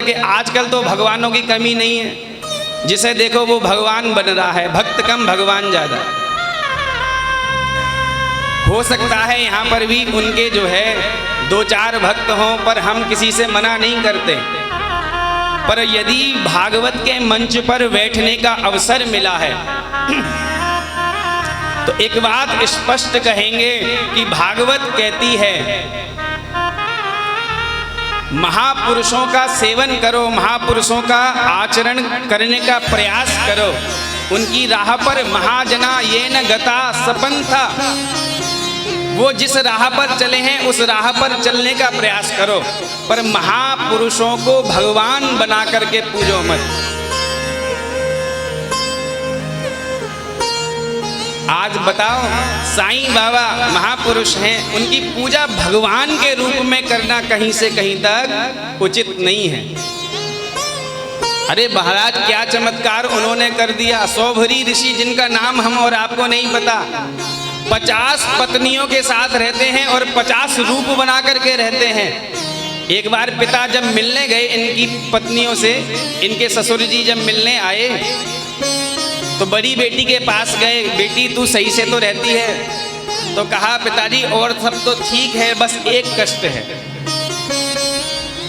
कि आजकल तो भगवानों की कमी नहीं है, जिसे देखो वो भगवान बन रहा है, भक्त कम भगवान ज़्यादा। हो सकता है यहाँ पर भी उनके जो है 2-4 भक्त हों, पर हम किसी से मना नहीं करते। पर यदि भागवत के मंच पर बैठने का अवसर मिला है तो एक बात स्पष्ट कहेंगे कि भागवत कहती है महापुरुषों का सेवन करो, महापुरुषों का आचरण करने का प्रयास करो, उनकी राह पर महाजना ये न गता सपंथा, वो जिस राह पर चले हैं उस राह पर चलने का प्रयास करो, पर महापुरुषों को भगवान बना करके पूजो मत। आज बताओ, साईं बाबा महापुरुष हैं, उनकी पूजा भगवान के रूप में करना कहीं से कहीं तक उचित नहीं है। अरे महाराज क्या चमत्कार उन्होंने कर दिया। सौभरी ऋषि, जिनका नाम हम और आपको नहीं पता, 50 पत्नियों के साथ रहते हैं और 50 रूप बना करके रहते हैं। एक बार पिता जब मिलने गए इनकी पत्नियों से, इनके ससुर जी जब मिलने आए तो बड़ी बेटी के पास गए, बेटी तू सही से तो रहती है? तो कहा पिताजी और सब तो ठीक है, बस एक कष्ट है।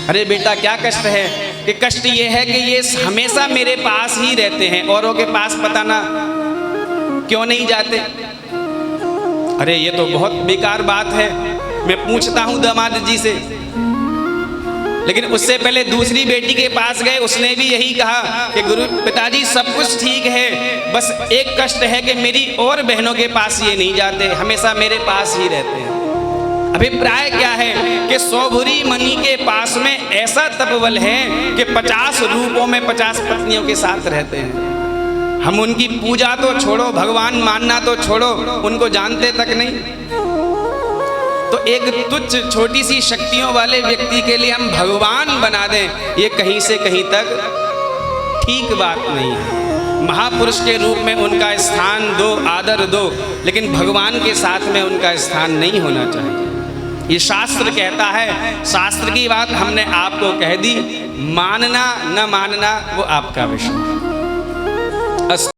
अरे बेटा क्या कष्ट है? कि कष्ट ये है कि ये हमेशा मेरे पास ही रहते हैं, औरों के पास पता ना क्यों नहीं जाते। अरे ये तो बहुत बेकार बात है, मैं पूछता हूँ दामाद जी से। लेकिन उससे पहले दूसरी बेटी के पास गए, उसने भी यही कहा कि गुरु पिताजी सब कुछ ठीक है, बस एक कष्ट है कि मेरी और बहनों के पास ये नहीं जाते, हमेशा मेरे पास ही रहते हैं। अभिप्राय क्या है कि सौभरी मुनि के पास में ऐसा तपबल है कि 50 रूपों में 50 पत्नियों के साथ रहते हैं। हम उनकी पूजा तो छोड़ो, भगवान मानना तो छोड़ो, उनको जानते तक नहीं। तो एक तुच्छ छोटी सी शक्तियों वाले व्यक्ति के लिए हम भगवान बना दें, ये कहीं से कहीं तक ठीक बात नहीं है। महापुरुष के रूप में उनका स्थान दो, आदर दो, लेकिन भगवान के साथ में उनका स्थान नहीं होना चाहिए। ये शास्त्र कहता है, शास्त्र की बात हमने आपको कह दी, मानना न मानना वो आपका विषय।